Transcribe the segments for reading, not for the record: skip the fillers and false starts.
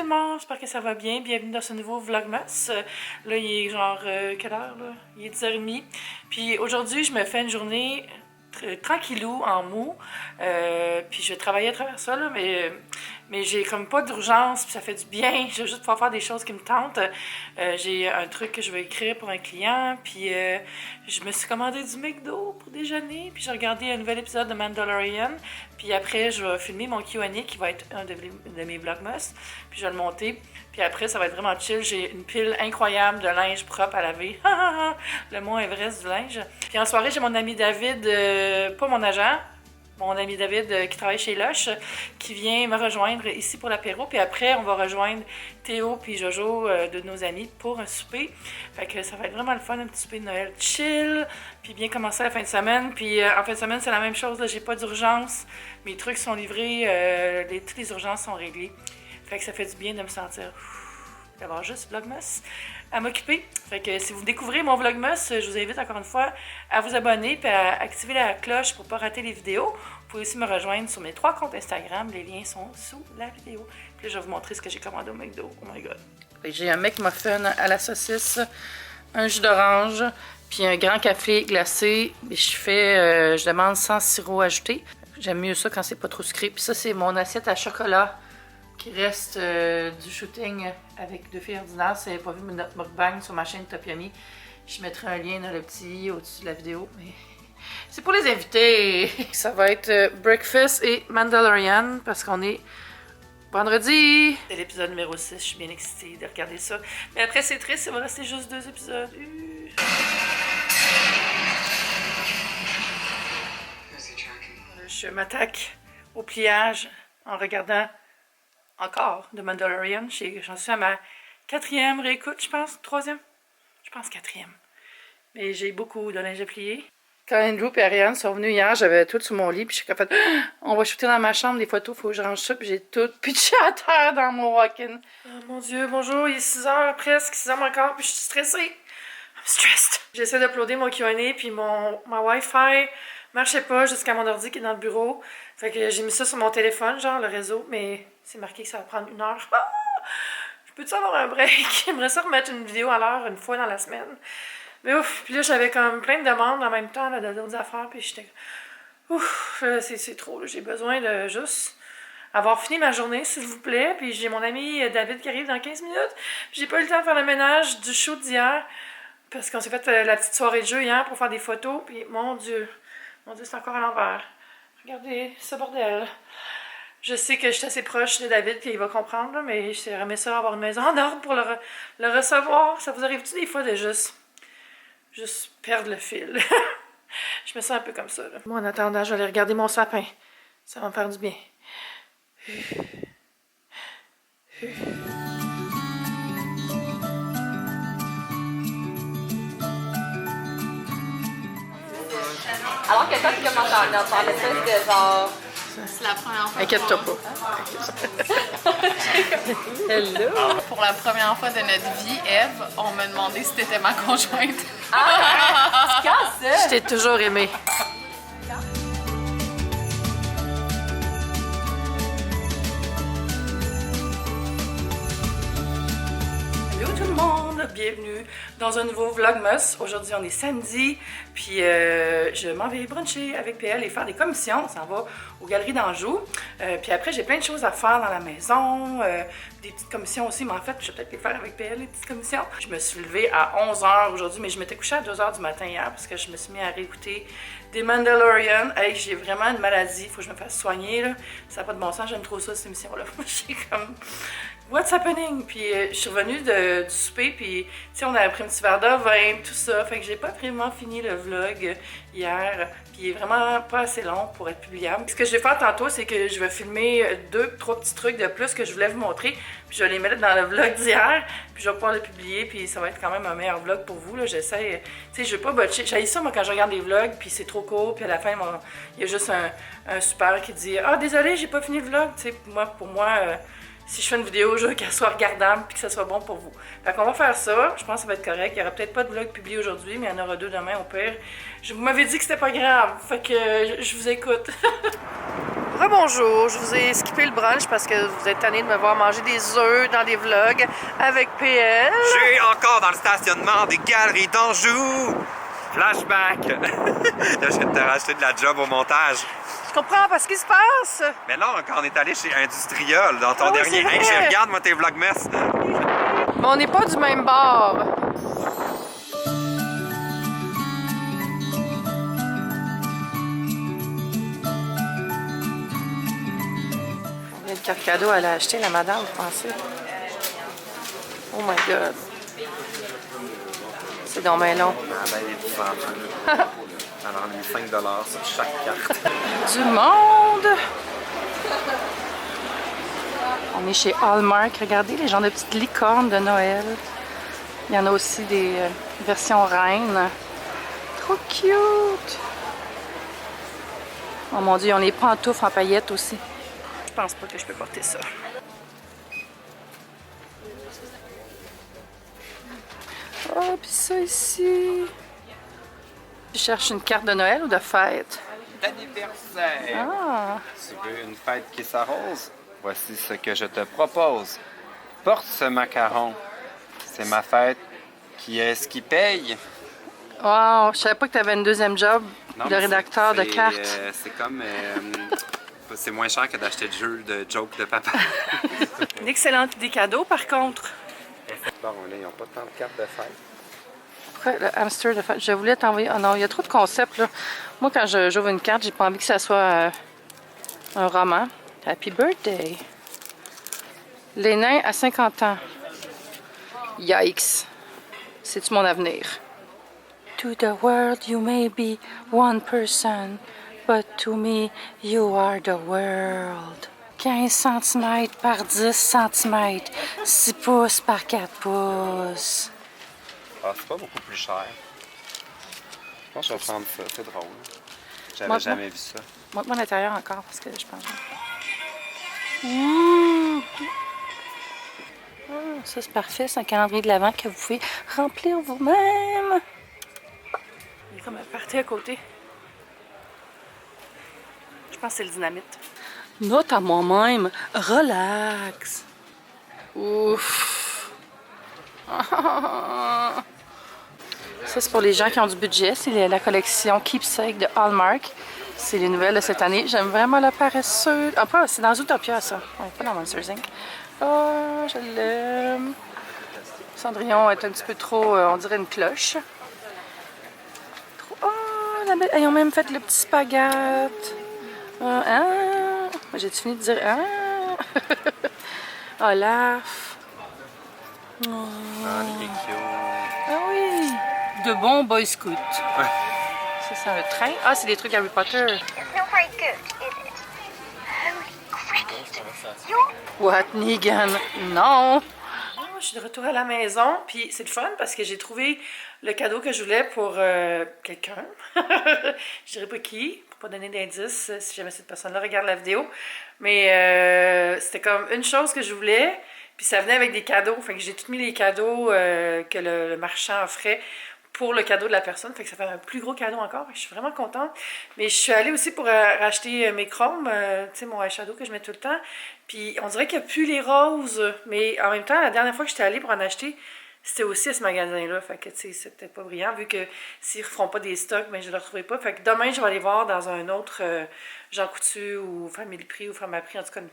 tout le monde, j'espère que ça va bien. Bienvenue dans ce nouveau Vlogmas. Là, il est genre, quelle heure là? Il est 10h30. Puis aujourd'hui, je me fais une journée tranquillou, en mou. Puis je vais travailler à travers ça, là, mais j'ai comme pas d'urgence, puis ça fait du bien. Je vais juste pouvoir faire des choses qui me tentent. J'ai un truc que je vais écrire pour un client, puis je me suis commandé du McDo pour déjeuner, puis j'ai regardé un nouvel épisode de Mandalorian, puis après, je vais filmer mon Q&A qui va être un de mes vlogmas, puis je vais le monter, puis après, ça va être vraiment chill. J'ai une pile incroyable de linge propre à laver. Le mot Everest du linge. Puis en soirée, j'ai mon ami David, pas mon agent, mon ami David qui travaille chez Lush, qui vient me rejoindre ici pour l'apéro. Puis après, on va rejoindre Théo puis Jojo de nos amis pour un souper. Fait que ça va être vraiment le fun, un petit souper de Noël chill, puis bien commencer la fin de semaine. Puis en fin de semaine, c'est la même chose, là, j'ai pas d'urgence. Mes trucs sont livrés, toutes les urgences sont réglées. Fait que ça fait du bien de me sentir d'avoir juste Vlogmas à m'occuper. Fait que si vous découvrez mon Vlogmas, je vous invite encore une fois à vous abonner et à activer la cloche pour ne pas rater les vidéos. Vous pouvez aussi me rejoindre sur mes 3 comptes Instagram. Les liens sont sous la vidéo. Puis là, je vais vous montrer ce que j'ai commandé au McDo. Oh my god. J'ai un McMuffin à la saucisse, un jus d'orange, puis un grand café glacé. Et je demande sans sirop ajouté. J'aime mieux ça quand c'est pas trop sucré. Puis ça, c'est mon assiette à chocolat qui reste du shooting avec 2 filles ordinaires. Si vous n'avez pas vu notre mukbang sur ma chaîne Top Yummy, je mettrai un lien dans le petit au-dessus de la vidéo. Mais c'est pour les invités! Ça va être Breakfast et Mandalorian parce qu'on est vendredi! C'est l'épisode numéro 6, je suis bien excitée de regarder ça. Mais après, c'est triste, il va rester juste 2 épisodes. Je m'attaque au pliage en regardant encore de Mandalorian. J'en suis à ma 4e réécoute, je pense. 3e? Je pense 4e. Mais j'ai beaucoup de linge à plier. Quand Andrew et Ariane sont venus hier, j'avais tout sur mon lit, puis j'ai fait on va shooter dans ma chambre des photos, faut que je range ça, puis j'ai tout pitché à terre dans mon walk-in. Oh mon Dieu, bonjour, il est 6h presque, 6h encore, puis je suis stressée. I'm stressed. J'essaie d'uploader mon Q&A, puis ma Wi-Fi marchait pas jusqu'à mon ordi qui est dans le bureau. Fait que j'ai mis ça sur mon téléphone, genre le réseau, mais c'est marqué que ça va prendre 1 heure. Ah! Je peux-tu avoir un break? J'aimerais ça remettre une vidéo à l'heure une fois dans la semaine. Mais ouf, puis là j'avais comme plein de demandes en même temps là, d'autres affaires, puis j'étais... Ouf, c'est trop, j'ai besoin de juste avoir fini ma journée, s'il vous plaît. Puis j'ai mon ami David qui arrive dans 15 minutes. J'ai pas eu le temps de faire le ménage du shoot d'hier, parce qu'on s'est fait la petite soirée de jeu hier pour faire des photos, puis mon Dieu, c'est encore à l'envers. Regardez ce bordel. Je sais que je suis assez proche de David et il va comprendre, là, mais j'aimerais ça avoir une maison en ordre pour le recevoir. Ça vous arrive-tu des fois de juste perdre le fil? Je me sens un peu comme ça. Là. Moi, en attendant, je vais aller regarder mon sapin. Ça va me faire du bien. Alors que toi, tu commences dans l'espèce de genre... C'est la première fois. Inquiète-toi pas. Hello! Pour la première fois de notre vie, Eve, on m'a demandé si t'étais ma conjointe. Ah! C'est quand ça? Je t'ai toujours aimé. Hello tout le monde! Bienvenue dans un nouveau Vlogmas. Aujourd'hui, on est samedi, puis je m'en vais bruncher avec PL et faire des commissions. On s'en va aux Galeries d'Anjou. Puis après, j'ai plein de choses à faire dans la maison, des petites commissions aussi, mais en fait, je vais peut-être les faire avec PL, les petites commissions. Je me suis levée à 11h aujourd'hui, mais je m'étais couchée à 2h du matin hier parce que je me suis mis à réécouter des Mandalorian. Hey, j'ai vraiment une maladie, il faut que je me fasse soigner, là. Ça n'a pas de bon sens, j'aime trop ça, cette émission-là. J'ai comme... What's happening? Puis je suis revenue du souper, puis tu sais, on a pris un petit verre de vin, tout ça. Fait que j'ai pas vraiment fini le vlog hier, puis il est vraiment pas assez long pour être publiable. Ce que je vais faire tantôt, c'est que je vais filmer 2-3 petits trucs de plus que je voulais vous montrer, puis je vais les mettre dans le vlog d'hier, puis je vais pouvoir le publier, puis ça va être quand même un meilleur vlog pour vous, là. J'essaie, tu sais, je veux pas botcher. J'haïs ça, moi, quand je regarde des vlogs, puis c'est trop court, puis à la fin, il y a juste un super qui dit « Ah, désolé, j'ai pas fini le vlog », tu sais, pour moi... si je fais une vidéo, je veux qu'elle soit regardable et que ça soit bon pour vous. Fait qu'on va faire ça. Je pense que ça va être correct. Il n'y aura peut-être pas de vlog publié aujourd'hui, mais il y en aura 2 demain au pire. Vous m'avez dit que c'était pas grave. Fait que je vous écoute. Rebonjour. Je vous ai skipper le brunch parce que vous êtes tannés de me voir manger des œufs dans des vlogs avec PL. J'ai encore dans le stationnement des galeries d'Anjou. Flashback. Là, je viens de te racheter de la job au montage. Je comprends pas ce qui se passe. Mais là, quand on est allé chez Industriol, dans ton Ah oui, dernier... c'est vrai. Hey, je regarde, moi, tes vlogmas. Mais on n'est pas du même bord. Combien de cartes cadeaux elle a acheté, la madame, vous pensez? Oh my god. C'est donc bien long. Ah ben, les petits enfants. Alors, on a mis 5 sur chaque carte. Du monde! On est chez Hallmark. Regardez les genres de petites licornes de Noël. Il y en a aussi des versions reines. Trop cute! Oh mon Dieu, on les pantoufles en paillettes aussi. Je pense pas que je peux porter ça. Oh, puis ça ici. Tu cherches une carte de Noël ou de fête? D'anniversaire. Ah! Tu veux une fête qui s'arrose? Voici ce que je te propose. Porte ce macaron. C'est ma fête. Qui est-ce qui paye? Wow! Je savais pas que tu avais une deuxième job Non, de mais rédacteur de cartes. C'est comme... c'est moins cher que d'acheter le jeu de joke de papa. Une excellente idée cadeau, par contre. Bon, là, ils n'ont pas tant de cartes de fête. Pourquoi le hamster de fête? Je voulais t'envoyer... Oh non, il y a trop de concepts, là. Moi, quand j'ouvre une carte, j'ai pas envie que ça soit un roman. Happy birthday! Les nains à 50 ans. Yikes! C'est-tu mon avenir? To the world you may be one person, but to me you are the world. 15 cm par 10 cm, 6 pouces par 4 pouces. Ah, c'est pas beaucoup plus cher. Je pense que je vais prendre ça, c'est drôle. J'avais Moi, jamais vu ça. Montre-moi l'intérieur encore parce que je pense. Mmh. Ah, ça c'est parfait, c'est un calendrier de l'Avent que vous pouvez remplir vous-même. Il y a comme un party à côté. Je pense que c'est le dynamite. Note à moi-même, relax. Ouf. Ça c'est pour les gens qui ont du budget, c'est la collection Keepsake de Hallmark. C'est les nouvelles de cette année. J'aime vraiment la paresseuse. Ah, pas, c'est dans Zootopia, ça. Ouais, pas dans Monsters Inc. Oh, je l'aime. Cendrillon est un petit peu trop, on dirait une cloche. Trop... Oh, la belle... Ils ont même fait le petit spaghette. Ah, j'ai-tu fini de dire ah? Olaf. Oh. Ah, il est cute. Ah oui! De bons Boy Scouts. Ouais. Ça, c'est un train. Ah, c'est des trucs Harry Potter. It's not very good, is it? Holy cricket! What, Negan? Non! Je suis de retour à la maison, puis c'est le fun parce que j'ai trouvé le cadeau que je voulais pour quelqu'un. Je dirais pas qui, pour pas donner d'indice si jamais cette personne-là regarde la vidéo. Mais c'était comme une chose que je voulais, puis ça venait avec des cadeaux. Fait que j'ai tout mis les cadeaux que le marchand offrait pour le cadeau de la personne. Fait que ça fait un plus gros cadeau encore. Je suis vraiment contente. Mais je suis allée aussi pour racheter mes chromes, tu sais, mon eyeshadow que je mets tout le temps. Puis on dirait qu'il n'y a plus les roses. Mais en même temps, la dernière fois que j'étais allée pour en acheter, c'était aussi à ce magasin-là. Fait que, tu sais, c'est peut-être pas brillant. Vu que s'ils ne refont pas des stocks, mais je ne le retrouverai pas. Fait que demain, je vais aller voir dans un autre Jean Coutu ou Family Prix ou Pharmaprix, en tout cas, une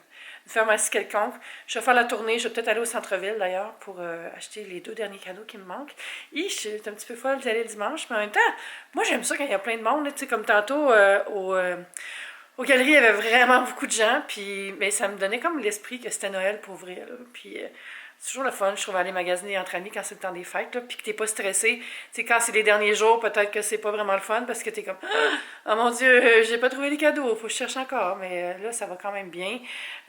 pharmacie quelconque. Je vais faire la tournée. Je vais peut-être aller au centre-ville, d'ailleurs, pour acheter les 2 derniers cadeaux qui me manquent. Je suis un petit peu folle d'y aller le dimanche. Mais en même temps, moi, j'aime ça quand il y a plein de monde. Tu sais, comme tantôt, aux galeries, il y avait vraiment beaucoup de gens. Puis, mais ça me donnait comme l'esprit que c'était Noël pour ouvrir. Là. Puis... c'est toujours le fun, je trouve, aller magasiner entre amis quand c'est le temps des fêtes, là, puis que t'es pas stressé. Tu sais, quand c'est les derniers jours, peut-être que c'est pas vraiment le fun parce que t'es comme « Oh mon Dieu, j'ai pas trouvé les cadeaux, faut que je cherche encore. » Mais là, ça va quand même bien.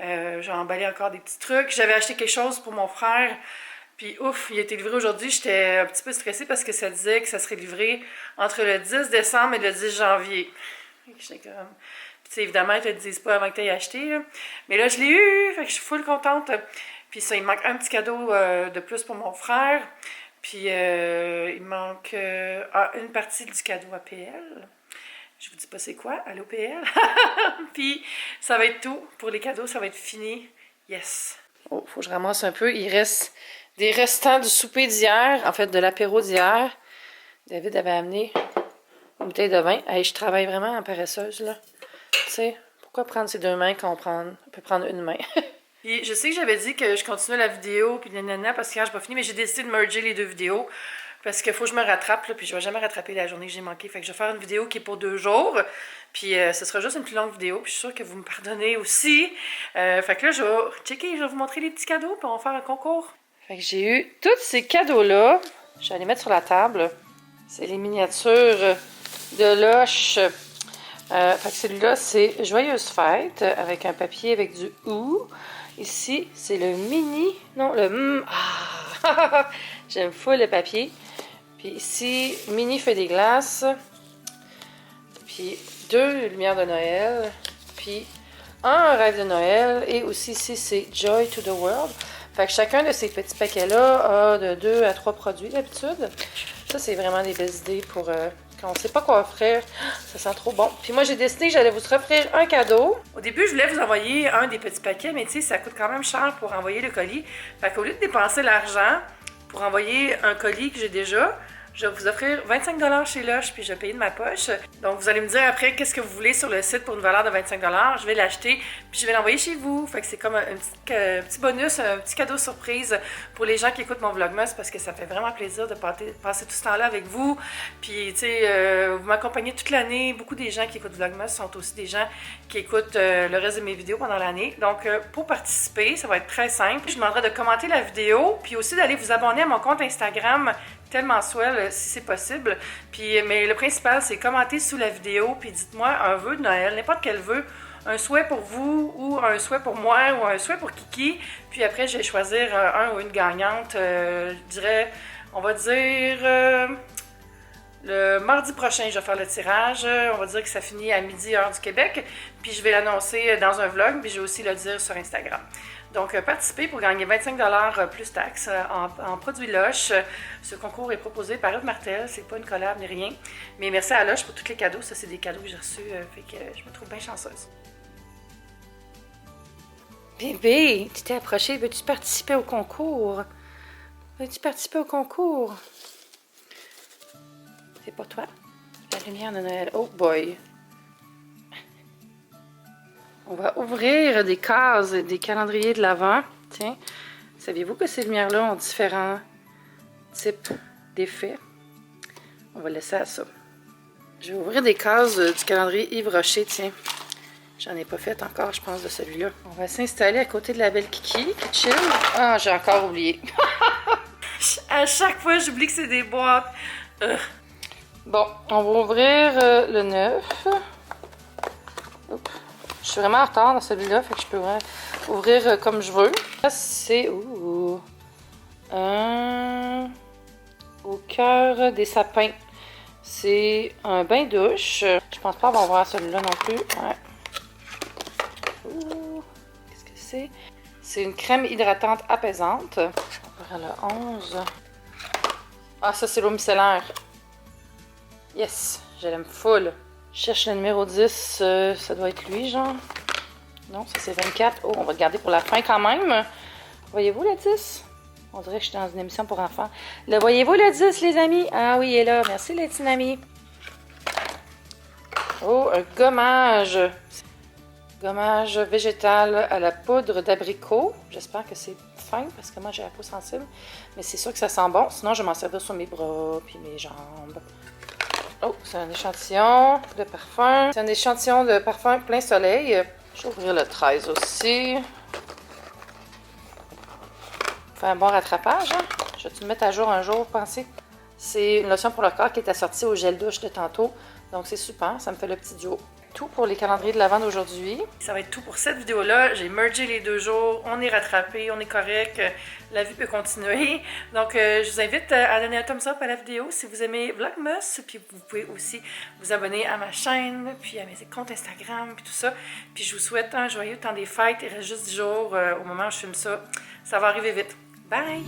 J'ai emballé encore des petits trucs. J'avais acheté quelque chose pour mon frère, puis ouf, il a été livré aujourd'hui. J'étais un petit peu stressée parce que ça disait que ça serait livré entre le 10 décembre et le 10 janvier. J'étais comme... Puis évidemment, ils te le disent pas avant que tu aies acheté, là. Mais là, je l'ai eu, fait que je suis full contente. Puis ça, il me manque un petit cadeau de plus pour mon frère. Puis il me manque une partie du cadeau à PL. Je vous dis pas c'est quoi, à l'OPL. Puis ça va être tout. Pour les cadeaux, ça va être fini. Yes! Oh, faut que je ramasse un peu. Il reste des restants du souper d'hier, en fait de l'apéro d'hier. David avait amené une bouteille de vin. Hey, je travaille vraiment en paresseuse, là. Tu sais, pourquoi prendre ses deux mains quand on peut prendre une main? Puis je sais que j'avais dit que je continuais la vidéo, puis nanana, parce que hier, j'ai pas fini, mais j'ai décidé de merger les deux vidéos. Parce qu'il faut que je me rattrape, là, puis je vais jamais rattraper la journée que j'ai manquée. Fait que je vais faire une vidéo qui est pour 2 jours. Puis ce sera juste une plus longue vidéo. Puis je suis sûre que vous me pardonnez aussi. Fait que là, je vais vous montrer les petits cadeaux, puis on va faire un concours. Fait que j'ai eu tous ces cadeaux-là. Je vais les mettre sur la table. C'est les miniatures de Lush. Fait que celui-là, c'est Joyeuse Fête, avec un papier avec du OU. Ici, c'est le mini... Non, le... Ah! J'aime full le papier. Puis ici, mini feuille des glaces. Puis 2 lumières de Noël. Puis un rêve de Noël. Et aussi ici, c'est Joy to the World. Fait que chacun de ces petits paquets-là a de 2 à 3 produits d'habitude. Ça, c'est vraiment des belles idées pour quand on ne sait pas quoi offrir. Ça sent trop bon. Puis moi, j'ai décidé que j'allais vous offrir un cadeau. Au début, je voulais vous envoyer un des petits paquets, mais tu sais, ça coûte quand même cher pour envoyer le colis. Fait qu'au lieu de dépenser l'argent pour envoyer un colis que j'ai déjà, je vais vous offrir 25 $ chez Lush, puis je vais payer de ma poche. Donc, vous allez me dire après qu'est-ce que vous voulez sur le site pour une valeur de 25 $. Je vais l'acheter, puis je vais l'envoyer chez vous. Fait que c'est comme un petit bonus, un petit cadeau surprise pour les gens qui écoutent mon Vlogmas, parce que ça fait vraiment plaisir de passer tout ce temps-là avec vous. Puis, tu sais, vous m'accompagnez toute l'année. Beaucoup des gens qui écoutent Vlogmas sont aussi des gens qui écoutent le reste de mes vidéos pendant l'année. Donc, pour participer, ça va être très simple. Je vous demanderai de commenter la vidéo, puis aussi d'aller vous abonner à mon compte Instagram tellement swell si c'est possible. Puis, mais le principal, c'est commenter sous la vidéo, puis dites-moi un vœu de Noël, n'importe quel vœu, un souhait pour vous, ou un souhait pour moi, ou un souhait pour Kiki. Puis après, je vais choisir un ou une gagnante. Je dirais, on va dire, le mardi prochain, je vais faire le tirage. On va dire que ça finit à midi, heure du Québec. Puis je vais l'annoncer dans un vlog, puis je vais aussi le dire sur Instagram. Donc, participez pour gagner 25 $ plus taxes en produits Lush. Ce concours est proposé par Eve Martel. C'est pas une collab ni rien. Mais merci à Lush pour tous les cadeaux. Ça, c'est des cadeaux que j'ai reçus. Fait que je me trouve bien chanceuse. Bébé, tu t'es approché. Veux-tu participer au concours? Veux-tu participer au concours? C'est pour toi. La lumière de Noël. Oh boy! On va ouvrir des cases, des calendriers de l'Avent. Tiens, saviez-vous que ces lumières-là ont différents types d'effets? On va laisser à ça. Je vais ouvrir des cases du calendrier Yves Rocher, tiens. J'en ai pas fait encore, je pense, de celui-là. On va s'installer à côté de la belle Kiki qui chill. Ah, j'ai encore oublié. À chaque fois, j'oublie que c'est des boîtes. Bon, on va ouvrir le 9. Oups. Je suis vraiment en retard dans celui-là, fait que je peux ouvrir comme je veux. Ça, c'est un au cœur des sapins. C'est un bain-douche. Je pense pas avoir ouvert celui-là non plus. Ouais. Qu'est-ce que c'est? C'est une crème hydratante apaisante. On va ouvrir le 11. Ah, ça, c'est l'eau micellaire. Yes, je l'aime full. Je cherche le numéro 10, ça doit être lui, genre. Non, ça c'est 24. Oh, on va le garder pour la fin quand même. Voyez-vous le 10? On dirait que je suis dans une émission pour enfants. Le voyez-vous le 10, les amis? Ah oui, il est là. Merci, les petits amis. Oh, un gommage. Gommage végétal à la poudre d'abricot. J'espère que c'est fin, parce que moi j'ai la peau sensible. Mais c'est sûr que ça sent bon. Sinon, je vais m'en servir sur mes bras puis mes jambes. Oh, c'est un échantillon de parfum. C'est un échantillon de parfum plein soleil. Je vais ouvrir le 13 aussi. Fait un bon rattrapage. Hein? Je vais te mettre à jour un jour, pensez. C'est une lotion pour le corps qui est assortie au gel douche de tantôt. Donc c'est super, ça me fait le petit duo. Tout pour les calendriers de l'Avent d'aujourd'hui. Ça va être tout pour cette vidéo-là. J'ai mergé les 2 jours. On est rattrapé, on est correct. La vie peut continuer. Donc, je vous invite à donner un thumbs up à la vidéo si vous aimez Vlogmas. Puis vous pouvez aussi vous abonner à ma chaîne, puis à mes comptes Instagram, puis tout ça. Puis je vous souhaite un joyeux temps des fêtes. Il reste juste 10 jours au moment où je filme ça. Ça va arriver vite. Bye!